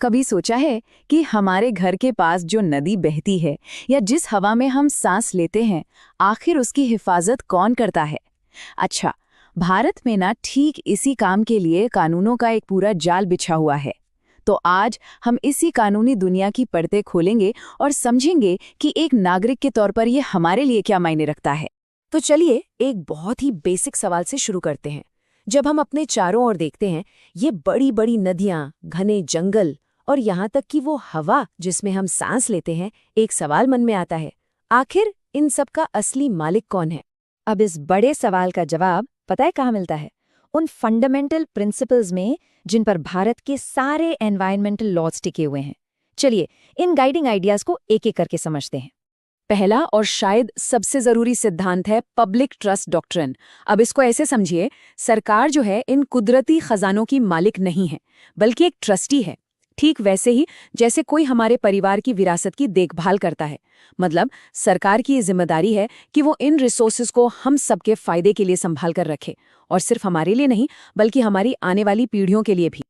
कभी सोचा है कि हमारे घर के पास जो नदी बहती है या जिस हवा में हम सांस लेते हैं, आखिर उसकी हिफाजत कौन करता है? अच्छा, भारत में ना ठीक इसी काम के लिए कानूनों का एक पूरा जाल बिछा हुआ है। तो आज हम इसी कानूनी दुनिया की परतें खोलेंगे और समझेंगे कि एक नागरिक के तौर पर ये हमारे लिए क्या मायने रखता है। तो चलिए एक बहुत ही बेसिक सवाल से शुरू करते हैं। जब हम अपने चारों ओर देखते हैं, ये बड़ी बड़ी नदियां, घने जंगल और यहाँ तक कि वो हवा जिसमें हम सांस लेते हैं, एक सवाल मन में आता है, आखिर इन सब का असली मालिक कौन है? अब इस बड़े सवाल का जवाब पता है कहाँ मिलता है? उन फंडामेंटल प्रिंसिपल्स में जिन पर भारत के सारे एनवायरमेंटल लॉज टिके हुए हैं। चलिए इन गाइडिंग आइडियाज को एक एक करके समझते हैं। पहला और शायद सबसे जरूरी सिद्धांत है पब्लिक ट्रस्ट डॉक्ट्रिन। अब इसको ऐसे समझिए, सरकार जो है इन कुदरती खजानों की मालिक नहीं है, बल्कि एक ट्रस्टी है। ठीक वैसे ही जैसे कोई हमारे परिवार की विरासत की देखभाल करता है। मतलब सरकार की ये जिम्मेदारी है कि वो इन रिसोर्सेज को हम सबके फायदे के लिए संभाल कर रखे, और सिर्फ हमारे लिए नहीं बल्कि हमारी आने वाली पीढ़ियों के लिए भी।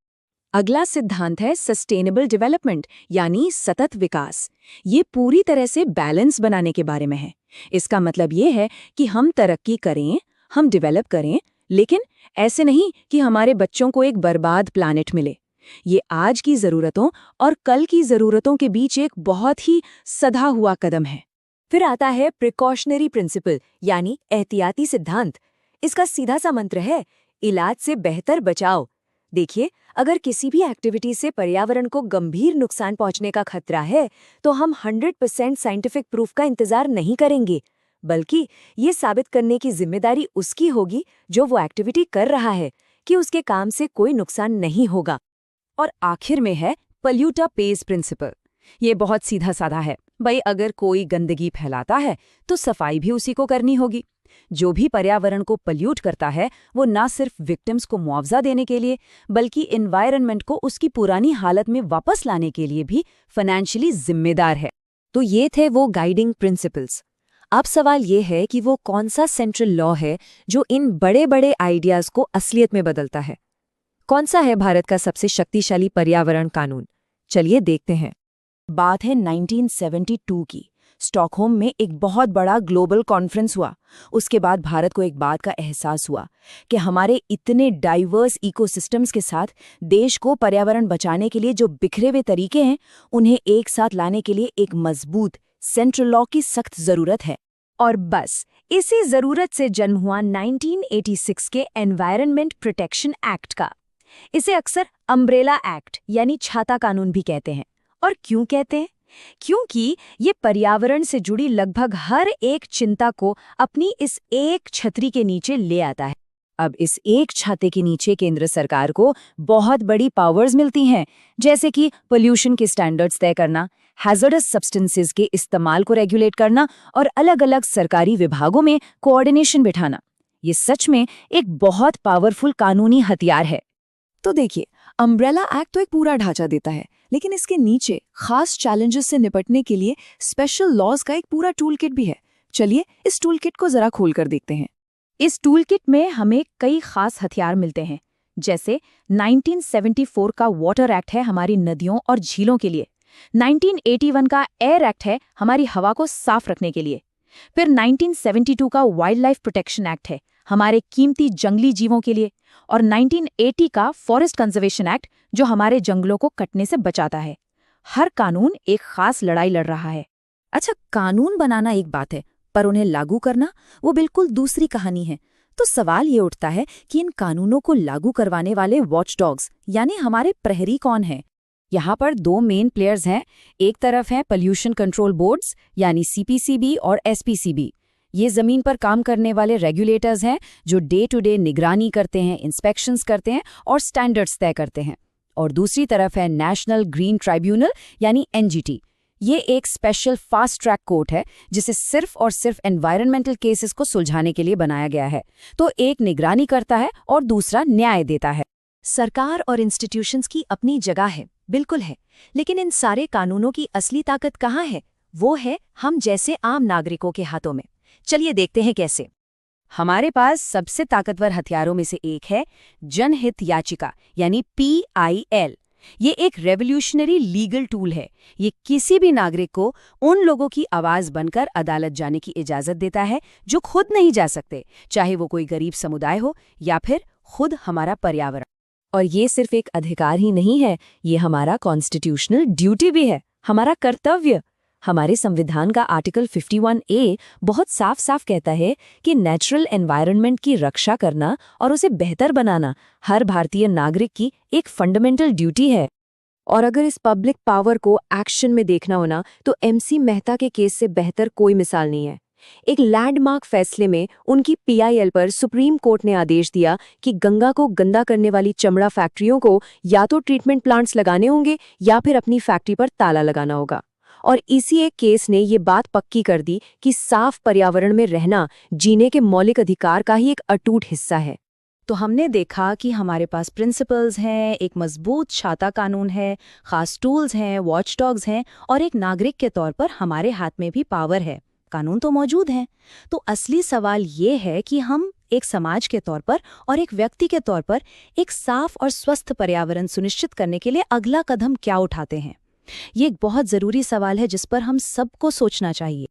अगला सिद्धांत है सस्टेनेबल डेवलपमेंट, यानी सतत विकास। ये पूरी तरह से बैलेंस बनाने के बारे में है। इसका मतलब ये है कि हम तरक्की करें, हम डेवलप करें, लेकिन ऐसे नहीं कि हमारे बच्चों को एक बर्बाद प्लैनेट मिले। ये आज की ज़रूरतों और कल की ज़रूरतों के बीच एक बहुत ही सधा हुआ कदम है। फिर आता है प्रिकॉशनरी प्रिंसिपल, यानी एहतियाती सिद्धांत। इसका सीधा सा मंत्र है, इलाज से बेहतर बचाव। देखिए, अगर किसी भी एक्टिविटी से पर्यावरण को गंभीर नुकसान पहुंचने का खतरा है, तो हम 100% साइंटिफिक प्रूफ का इंतजार नहीं करेंगे, बल्कि ये साबित करने की जिम्मेदारी उसकी होगी जो वो एक्टिविटी कर रहा है कि उसके काम से कोई नुकसान नहीं होगा। और आखिर में है पल्यूटर पेज प्रिंसिपल। ये बहुत सीधा साधा है। भाई, अगर कोई गंदगी फैलाता है तो सफाई भी उसी को करनी होगी। जो भी पर्यावरण को पल्यूट करता है, वो ना सिर्फ विक्टिम्स को मुआवजा देने के लिए, बल्कि एनवायरनमेंट को उसकी पुरानी हालत में वापस लाने के लिए भी फाइनेंशियली जिम्मेदार है। तो ये थे वो गाइडिंग प्रिंसिपल्स। अब सवाल ये है कि वो कौन सा सेंट्रल लॉ है जो इन बड़े बड़े आइडियाज को असलियत में बदलता है? कौन सा है भारत का सबसे शक्तिशाली पर्यावरण कानून? चलिए देखते हैं। बात है 1972 की। स्टॉकहोम में एक बहुत बड़ा ग्लोबल कॉन्फ्रेंस हुआ। उसके बाद भारत को एक बात का एहसास हुआ कि हमारे इतने डाइवर्स इकोसिस्टम्स के साथ देश को पर्यावरण बचाने के लिए जो बिखरे हुए तरीके हैं, उन्हें एक साथ लाने के लिए एक मजबूत सेंट्रल लॉ की सख्त जरूरत है। और बस इसी जरूरत से जन्म हुआ 1986 के एनवायरनमेंट प्रोटेक्शन एक्ट का। इसे अक्सर अम्ब्रेला एक्ट यानी छाता कानून भी कहते हैं। और क्यों कहते हैं? क्योंकि ये पर्यावरण से जुड़ी लगभग हर एक चिंता को अपनी इस एक छतरी के नीचे ले आता है। अब इस एक छाते के नीचे केंद्र सरकार को बहुत बड़ी पावर्स मिलती हैं, जैसे कि पोल्यूशन के स्टैंडर्ड्स तय करना, हैजर्डस सब्सटेंसेस के इस्तेमाल को रेगुलेट करना और अलग अलग सरकारी विभागों में कोऑर्डिनेशन बिठाना। ये सच में एक बहुत पावरफुल कानूनी हथियार है। तो देखिए, अम्ब्रेला एक्ट तो एक पूरा ढांचा देता है, लेकिन इसके नीचे खास चैलेंजेस से निपटने के लिए स्पेशल लॉज का एक पूरा टूल किट भी है। चलिए इस टूल किट को जरा खोल कर देखते हैं। इस टूल किट में हमें कई खास हथियार मिलते हैं, जैसे 1974 का वाटर एक्ट है हमारी नदियों और झीलों के लिए। 1981 का एयर एक्ट है हमारी हवा को साफ रखने के लिए। फिर 1972 का वाइल्ड लाइफ प्रोटेक्शन एक्ट है हमारे कीमती जंगली जीवों के लिए। और 1980 का फॉरेस्ट कंजर्वेशन एक्ट जो हमारे जंगलों को कटने से बचाता है। हर कानून एक खास लड़ाई लड़ रहा है। अच्छा, कानून बनाना एक बात है, पर उन्हें लागू करना वो बिल्कुल दूसरी कहानी है। तो सवाल ये उठता है कि इन कानूनों को लागू करवाने वाले वॉचडॉग्स यानी हमारे प्रहरी कौन हैं? यहाँ पर दो मेन प्लेयर्स हैं। एक तरफ है पोल्यूशन कंट्रोल बोर्ड्स यानी सीपीसीबी और एसपीसीबी। ये जमीन पर काम करने वाले रेगुलेटर्स हैं जो डे टू डे निगरानी करते हैं, इंस्पेक्शंस करते हैं और स्टैंडर्ड्स तय करते हैं। और दूसरी तरफ है नेशनल ग्रीन ट्राइब्यूनल यानी एनजीटी। ये एक स्पेशल फास्ट ट्रैक कोर्ट है जिसे सिर्फ और सिर्फ एनवायरमेंटल केसेस को सुलझाने के लिए बनाया गया है। तो एक निगरानी करता है और दूसरा न्याय देता है। सरकार और इंस्टीट्यूशंस की अपनी जगह है, बिल्कुल है, लेकिन इन सारे कानूनों की असली ताकत कहाँ है? वो है हम जैसे आम नागरिकों के हाथों में। चलिए देखते हैं कैसे। हमारे पास सबसे ताकतवर हथियारों में से एक है जनहित याचिका यानी PIL। ये एक रेवोल्यूशनरी लीगल टूल है। ये किसी भी नागरिक को उन लोगों की आवाज बनकर अदालत जाने की इजाजत देता है जो खुद नहीं जा सकते, चाहे वो कोई गरीब समुदाय हो या फिर खुद हमारा पर्यावरण। और ये सिर्फ एक अधिकार ही नहीं है, ये हमारा कॉन्स्टिट्यूशनल ड्यूटी भी है, हमारा कर्तव्य। हमारे संविधान का आर्टिकल 51A बहुत साफ साफ कहता है कि नेचुरल एनवायरनमेंट की रक्षा करना और उसे बेहतर बनाना हर भारतीय नागरिक की एक फंडामेंटल ड्यूटी है। और अगर इस पब्लिक पावर को एक्शन में देखना हो ना, तो MC मेहता के केस से बेहतर कोई मिसाल नहीं है। एक लैंडमार्क फैसले में उनकी PIL पर सुप्रीम कोर्ट ने आदेश दिया कि गंगा को गंदा करने वाली चमड़ा फैक्ट्रियों को या तो ट्रीटमेंट प्लांट्स लगाने होंगे या फिर अपनी फैक्ट्री पर ताला लगाना होगा। और इसी एक केस ने ये बात पक्की कर दी कि साफ पर्यावरण में रहना जीने के मौलिक अधिकार का ही एक अटूट हिस्सा है। तो हमने देखा कि हमारे पास प्रिंसिपल्स हैं, एक मजबूत छाता कानून है, खास टूल्स हैं, वॉचडॉग्स हैं, और एक नागरिक के तौर पर हमारे हाथ में भी पावर है। कानून तो मौजूद हैं। तो असली सवाल ये है कि हम एक समाज के तौर पर और एक व्यक्ति के तौर पर एक साफ और स्वस्थ पर्यावरण सुनिश्चित करने के लिए अगला कदम क्या उठाते हैं। ये एक बहुत जरूरी सवाल है जिस पर हम सबको सोचना चाहिए।